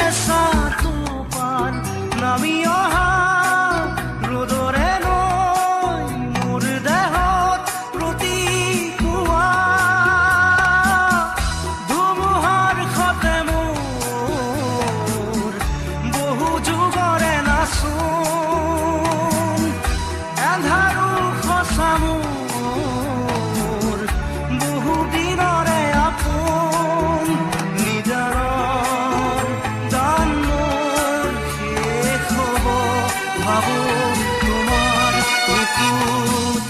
চেঁচাটো পান নামি অহা ৰ'দৰে নৈ মোৰ দেহত প্ৰতিপুৱা ধুমুহাৰ সতে মোৰ বহু যুগৰে নাচোন এন্ধাৰো সঁচা মোৰ বহু দিনৰে আপোন নিজাৰৰ গান মোৰ শেষ হ'ব ভাবো তোমাৰ বুকুত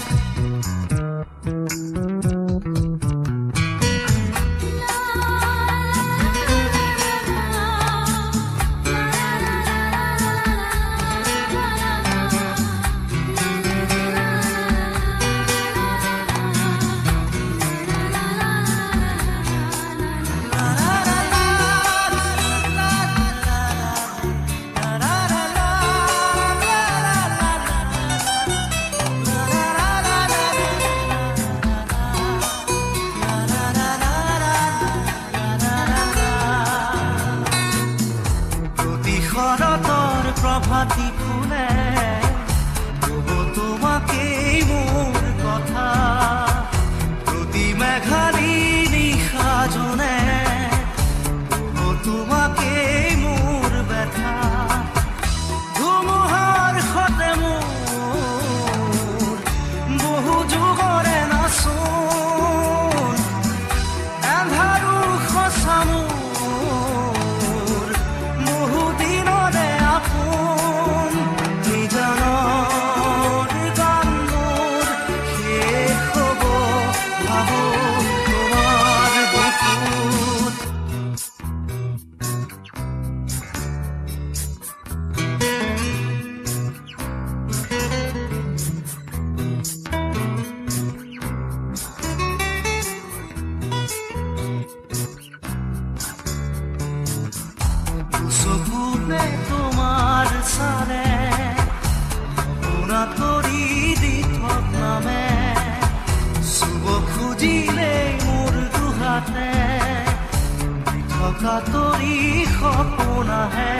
শৰতৰ প্ৰভাতী ফুলে কব তোমাকেই মোৰ কথা প্ৰতি মেঘালী নিশা জোনে কব তোমাকেই মোৰ ব্যথা ধুমুহাৰ সতে মোৰ বহু যুগৰে নাচোন এন্ধাৰো সঁচা মোৰ বহু দিনৰে আপোন নিজানৰ গান মোৰ শেষ হ'ব ভাবো তোমাৰ বুকুত চকুতে তোমাৰ চালে সপোনা তৰি দি থকামে চুব খুজিলেই মোৰ দুহাতে থকা তৰি সপোন আহে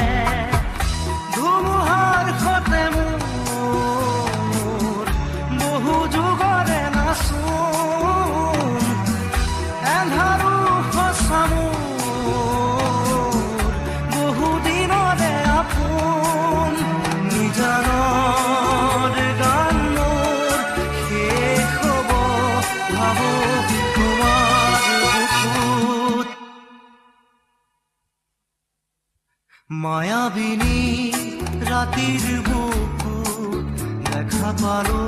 ধুমুহাৰ সতে মোৰ বহু যুগৰে নাচোন এন্ধাৰো সঁচা মোৰ বহু দিনৰে আপোন নিজানৰ গান মোৰ শেষ হ'ব ভাবো তোমাৰ বুকুত মায়াবিনী ৰাতিৰ বুকুত দেখা পালো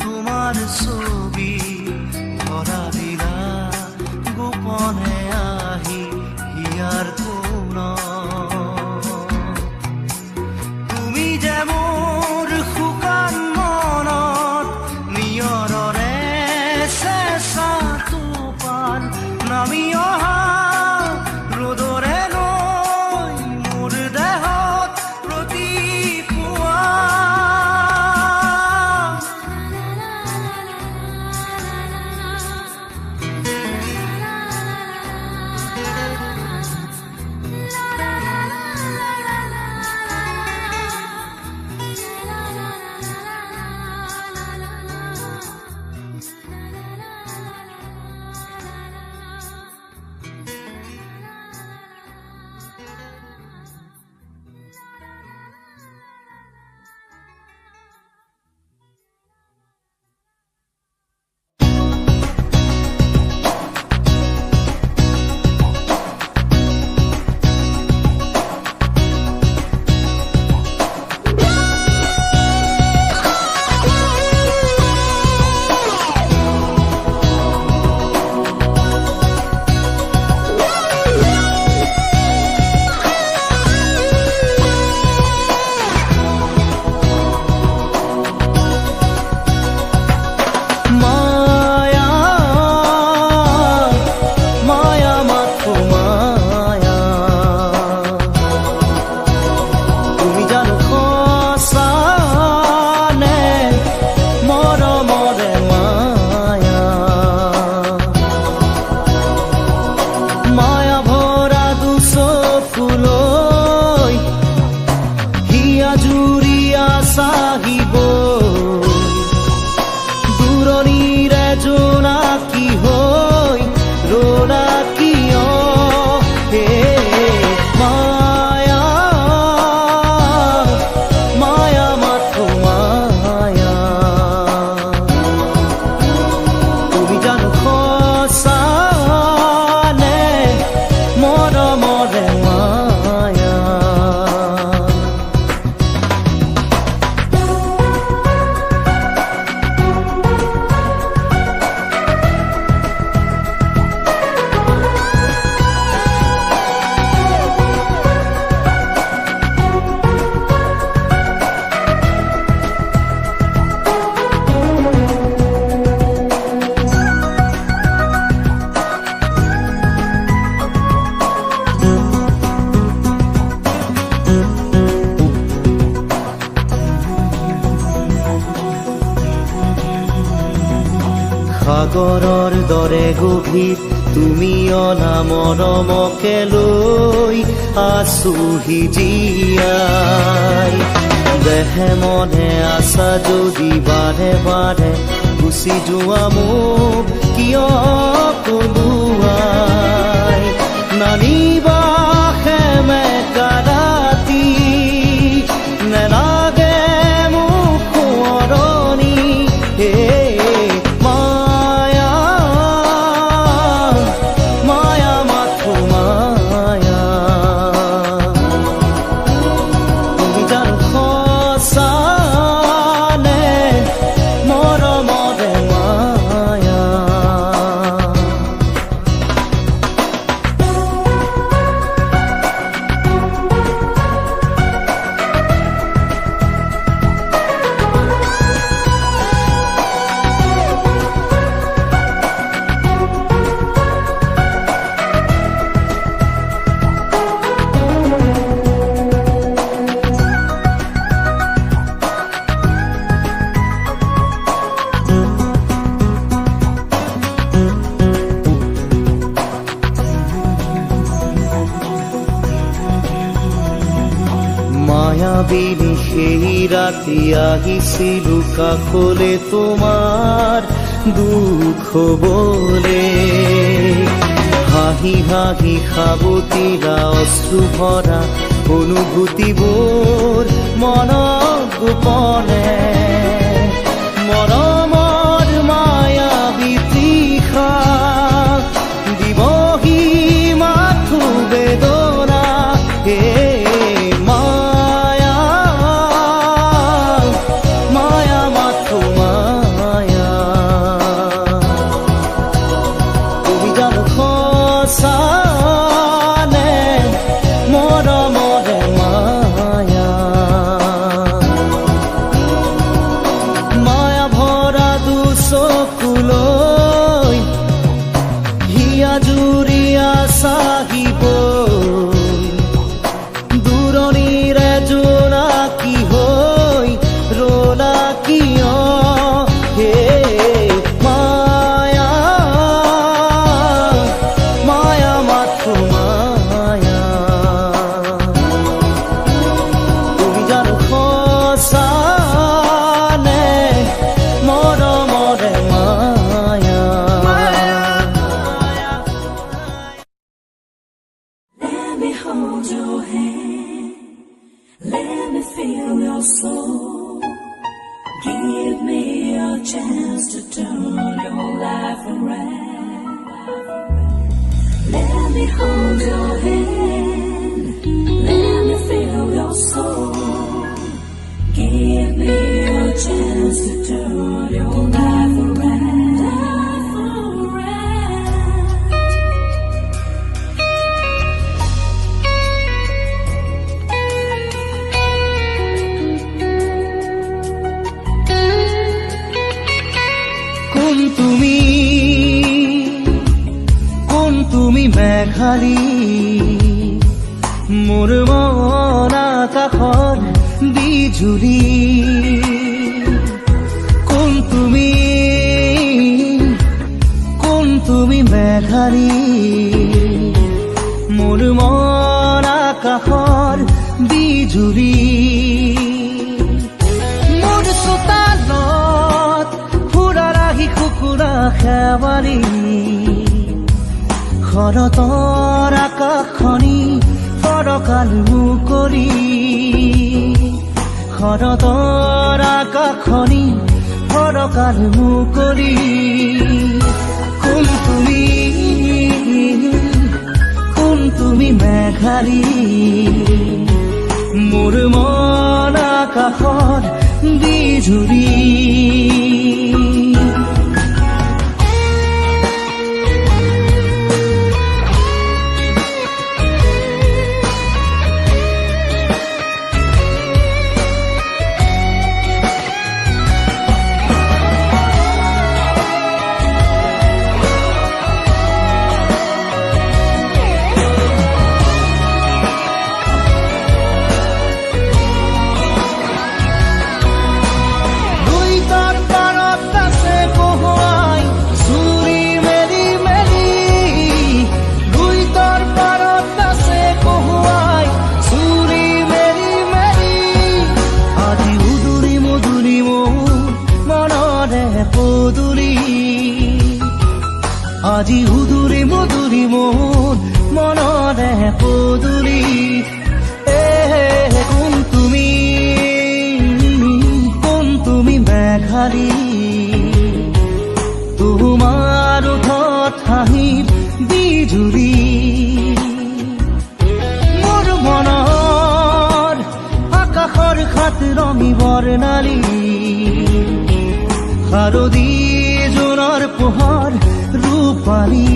তোমাৰ ছবি ধৰা দিলা গোপনে আহি হিয়াৰ কোণত তুমি যে মোৰ শুকান মনত নিয়ৰৰে চেঁচাটো পান নামি অহা ৰ'দৰে নৈ মোৰ দেহত প্ৰতিপুৱা সাগৰৰ দৰে গভীৰ তুমি অনামনমকে লৈ আছোহি জীয়াই দেহে মনে আছা যদি বাৰে বাৰে গুচি যোৱা মোক কিয় কলোৱাই নানিবা সেমেকা ৰাতি নেলাগে মোক সোঁৱৰণি হে মায়া মায়া মাথো মায়া তুমি জানো সঁচা নে মৰমৰে মায়া মায়াবিনী সেই ৰাতি আহিছিলো কাষলে তোমাৰ দুখ হবলে হাঁহি হাঁহি সাবতিলা অশ্ৰু ভৰা অনুভূতিবোৰ মনত গোপনে মৰমৰ মায়াবী তৃষা দিবহি মাথো বেদনা হে জুৰিয়া চাহিব দূৰণিৰে জোনাকী হৈ ৰলা কিয় হে মায়া মায়া মাথো মায়া তুমি জানো সঁচা নে মৰমৰে মায়া Hold your hand, let me feel your soul. Give me a chance to turn your life around. Let me hold your hand, let me feel your soul. Give me a chance to turn your life around. কোন তুমি মেঘালী মোৰ মন আকাশৰ বিজুলী কোন তুমি মেঘালী মোৰ মন আকাশৰ বিজুলী মোৰ চোতালত কুকুৰা খেৱালি শৰতৰ আকাশখনি ফৰকাল মুকলি শৰতৰ আকাশখনি ফৰকাল মুকলি কোন তুমি মেঘালী মোৰ মন আকাশত বিজুলী আজি উদুৰি মধুৰি মোৰ মনৰে পদূলি কোন তুমি মেঘাৰী তোমাৰ ওঠত হাঁহিৰ বিজুলী মোৰ মনৰ আকাশৰ খাত ৰঙী বৰ্ণালী শাৰদী জোনৰ পোহৰ ৰূপালী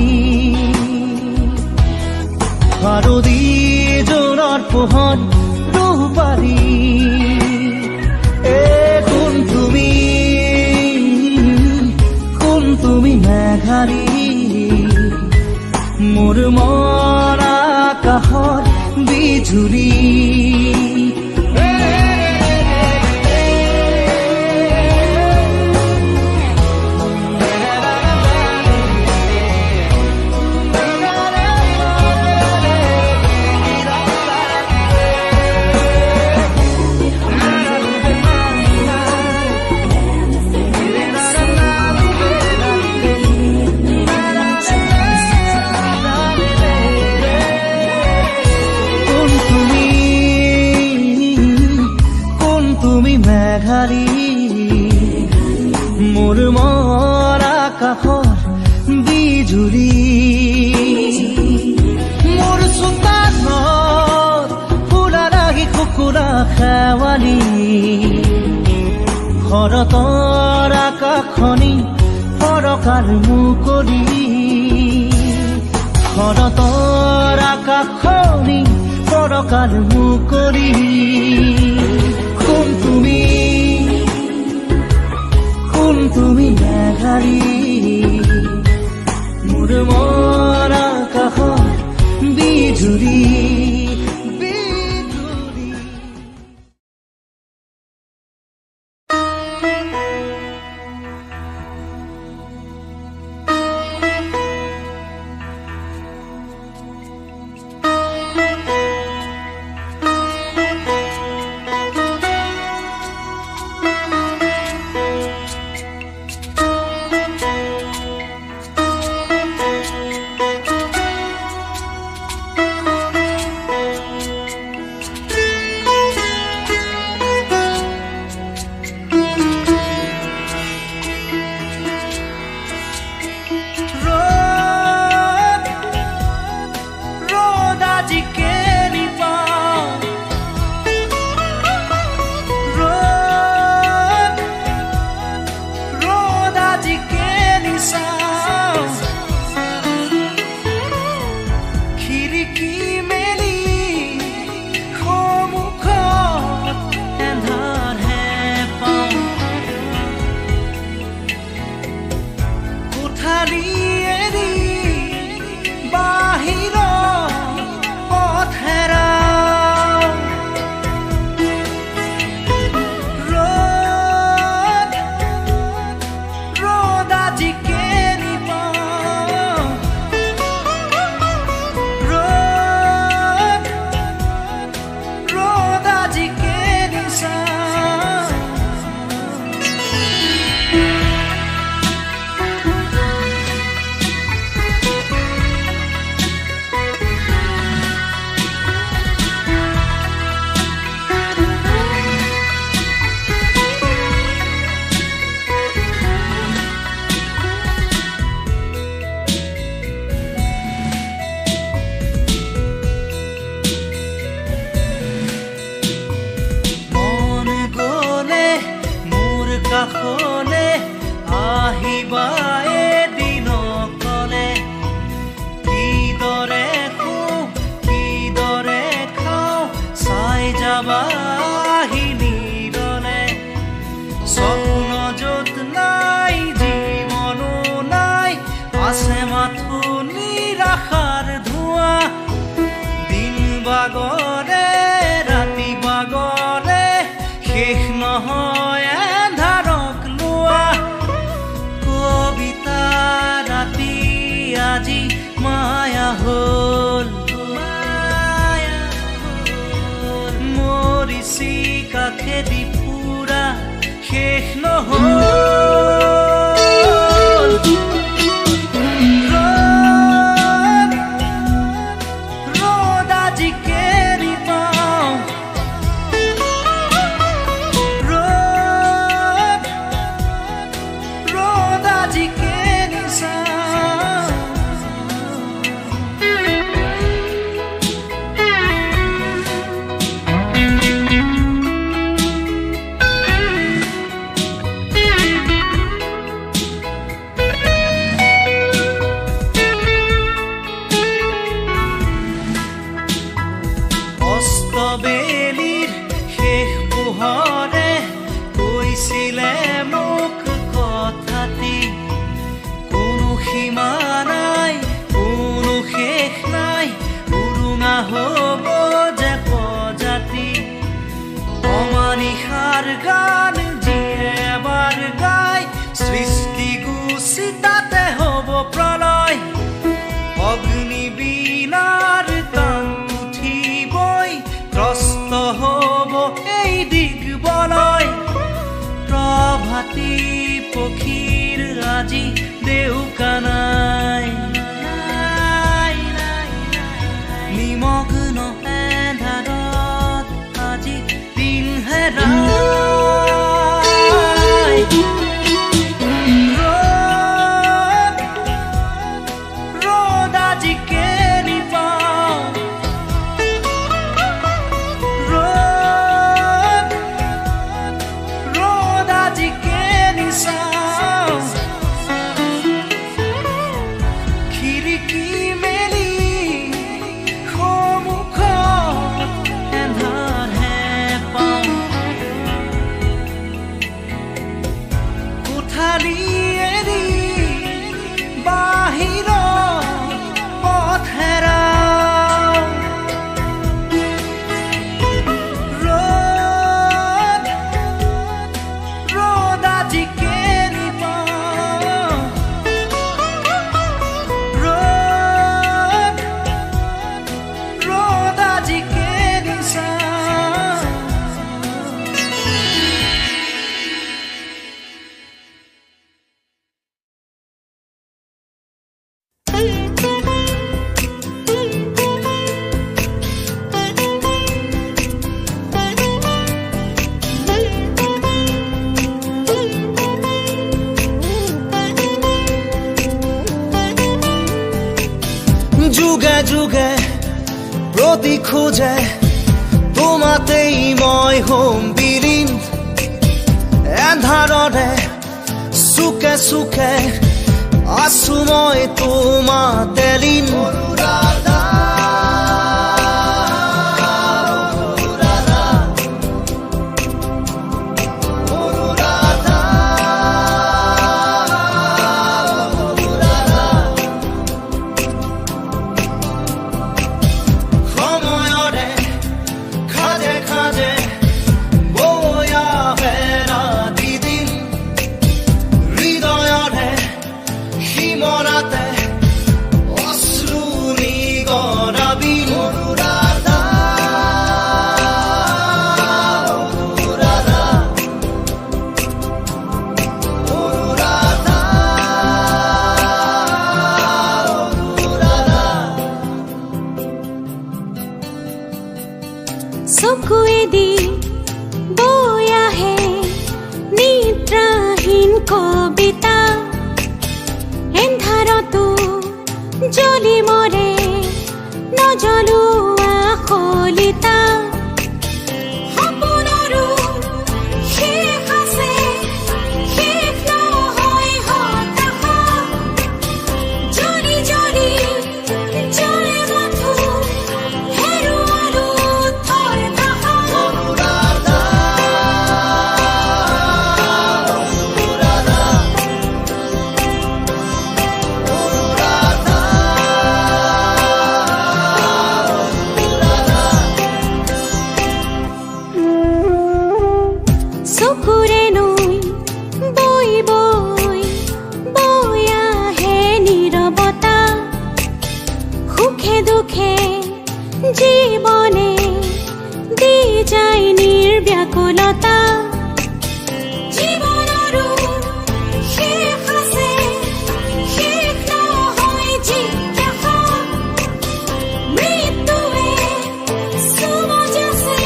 শাৰদী জোনৰ পোহৰ ৰূপালী কোন তুমি মেঘাৰী মোৰ মন আকাশৰ বিজুলী মোৰ মন আকাশৰ বিজুলী মোৰ চোতালত ফুলা লাগি কুকুৰা খেৱালী শৰতৰ আকাশখনি ফৰকাৰ মুকলি শৰতৰ আকাশখনি ফৰকাৰ মুকলি কোন তুমি মেঘাৰী মোৰ মন আকাশৰ বিজুলী কাষলে আহিবা এদিন কলে কিদৰে শুওঁ কিদৰে খাওঁ চাই যাবা নিৰলে স্বপ্ন য'ত নাই জীৱনো নাই আছে মাথো নিৰাশাৰ ধোঁৱা দিন বাগৰে ৰাতি বাগৰে শেষ নহয় আজি মায়া হল মৰিছি কাষেদি ফুৰা শেষ নহল গান যিয়ে এবাৰ গায় সৃষ্টি গুচি তাতে হ'ব প্ৰলয় অগ্নিবীণাৰ তান উঠিবই ত্ৰস্ত হ'ব এই দিগবলয় প্ৰভাতী পক্ষীৰ আজি দেউকা নাই নিমগ্ন এন্ধাৰত আজি দিন হেৰাই ৰ'দ আজি কেনি পাওঁ ৰ'দ আজি কেনি চাওঁ খিৰিকী মেলি সন্মুখত এন্ধাৰহে পাওঁ কোঠালি এৰি বাহিৰত পথ হেৰাওঁ ৰ'দ আজি কেনি পাওঁ ৰ'দ আজি কেনি চাওঁ যুগে যুগে প্ৰতি খোজে তোমাতেই মই হ'ম বিলীন এন্ধাৰৰে চুকে চুকে আছো মই তোমাতে লীন সময়ৰে খাজে খাজে বৈ আহে ৰাতি দিন হৃদয়ৰে সীমৰাতে অশ্ৰু নিগৰাবি চকুৱেদি বৈ আহে নিদ্ৰাহীন কবিতা এন্ধাৰতো জ্বলি মৰে নজ্বলোৱা শলিতা সপোনৰো শেষ আছে শেষ নহয় হতাশা জ্বলি জ্বলি জ্বলে মাথো হেৰুৱালো থৰ ভাষা চকুৰে নৈ বৈ বৈ বৈ আহে নীৰৱতা সুখে দুখে জীৱনে দি যায় নিৰ্ব্যাকুলতা জীৱনৰো শেষ আছে শেষ নহয় জিজ্ঞাসা মৃত্যুৱে চুমজ আছে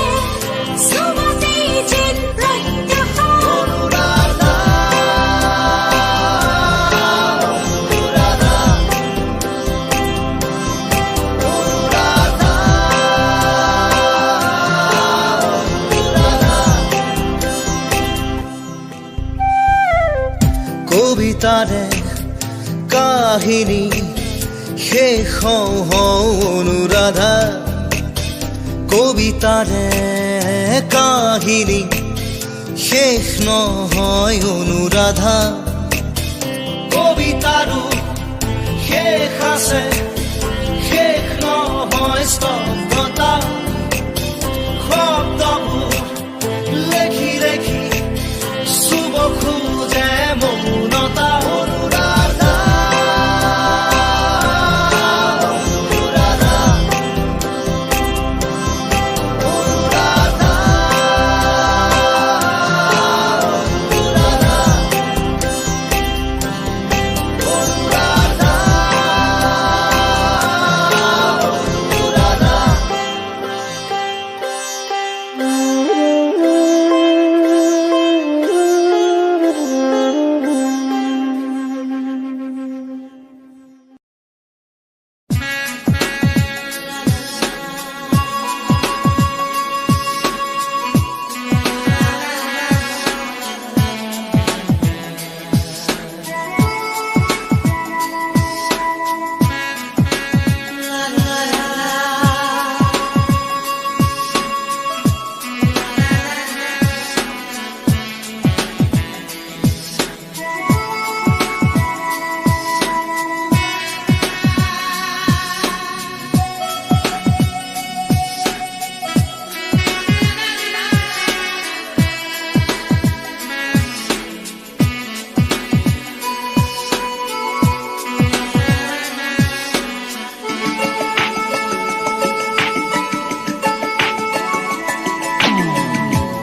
চুমতেই যেন প্ৰত্যাশা কবিতাৰে কাহিনী শেষ হওঁ হওঁ অনুৰাধা কবিতাৰে কাহিনী শেষ নহয় অনুৰাধা কবিতাৰো শেষ আছে শেষ নহয় স্তব্ধতা শব্দবোৰ লেখি লেখি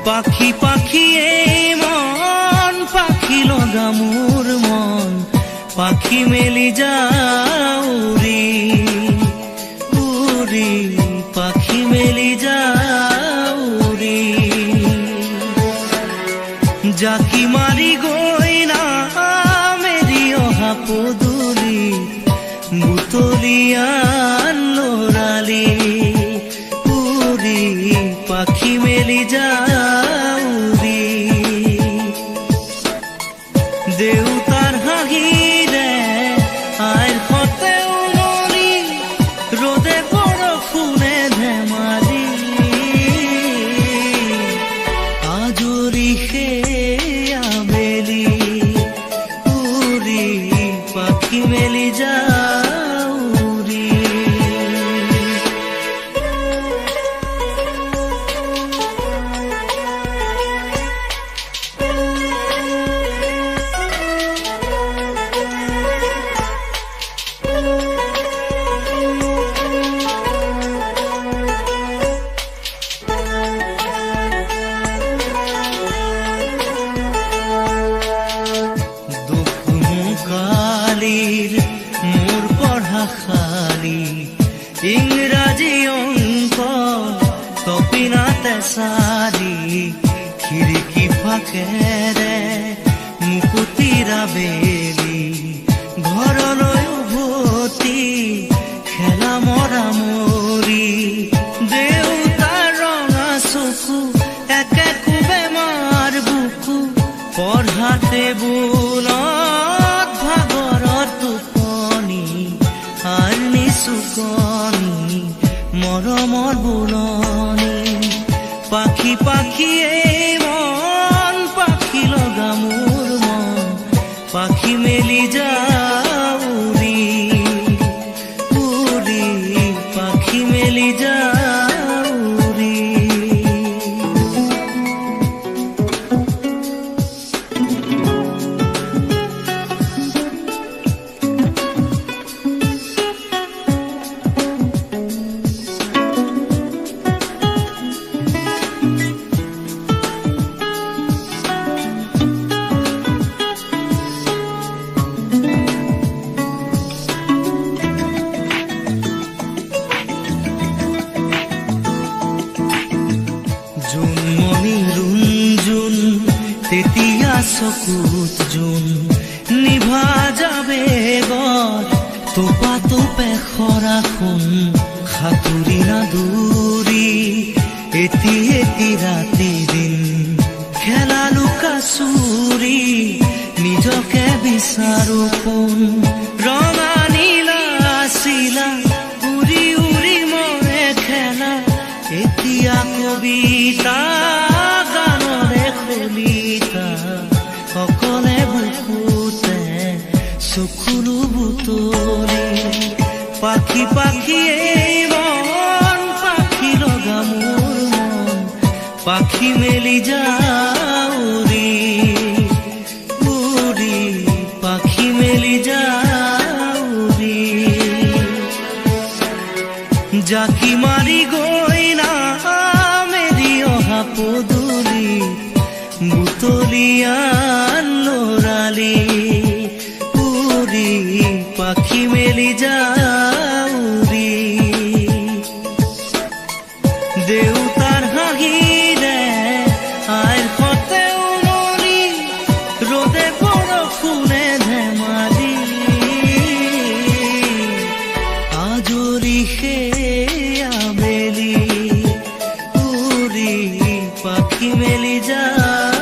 পাখি পাখি এই মন পাখি লগা মোৰ মন পাখি মেলি যাওঁ উৰি উৰি পাখি মেলি যাওঁ উৰি জাকি মাৰি গৈ না মেলি অহা পদূলি বুটলিয়ান লৰালি উৰি পাখি মেলি যাওঁ উৰি দেউতাৰ হাঁহিৰে আইৰ সতে উমলি ৰ'দে বৰষুণে ধেমালি আজৰি সেই আবেলি উৰি পাখি মেলি যাওঁ উৰি কালিৰ মোৰ পঢ়া খালি ইংৰাজী অংক তপিনাতে চালি খিৰিকী ফাকেৰে মুকুতিৰা বেলি ঘৰলৈ উভতি খেলা মৰা মৰি দেউতাৰ ৰঙা চকু একে কোবে মাৰ বুকু পঢ়া টেবুলত ভাগৰত টোপনি আৰ নিচুকনি মৰমৰ বুলনি পাখি পাখি এই মন পাখি লগা মোৰ মন পাখি মেলি যাওঁ উৰি উৰি পাখি মেলি যাওঁ উৰি জোনমণি ৰুণজোন তেতিয়া চকুত জোন নিভা যাবে গত তোপা তোপে খৰা সোণ সাঁতুৰি না দূৰি এটি এটি ৰাতি দিন খেলা লুকা চুৰি নিজকে বিচাৰো কোন ৰঙা নীলা চিলা উৰি উৰি মৰে খেলা এতিয়া কবিতা গানৰে কবিতা সকলে বুকুতে চকুলো বুটলি পাখি পাখি এই মন পাখি লগা মোৰ মন পাখি মেলি যাওঁ উৰি উৰি পাখি মেলি যাওঁ উৰি জাকি মাৰি গৈ না মেলি অহা পদূলি বুটলিয়ান লৰালি উৰি পাখি মেলি যাওঁ উৰি দেউতাৰ হাঁহিৰে আইৰ সতে উমলি ৰ'দে বৰষুণে ধেমালি আজৰি সেই আবেলি উৰি পাখি মেলি যাওঁ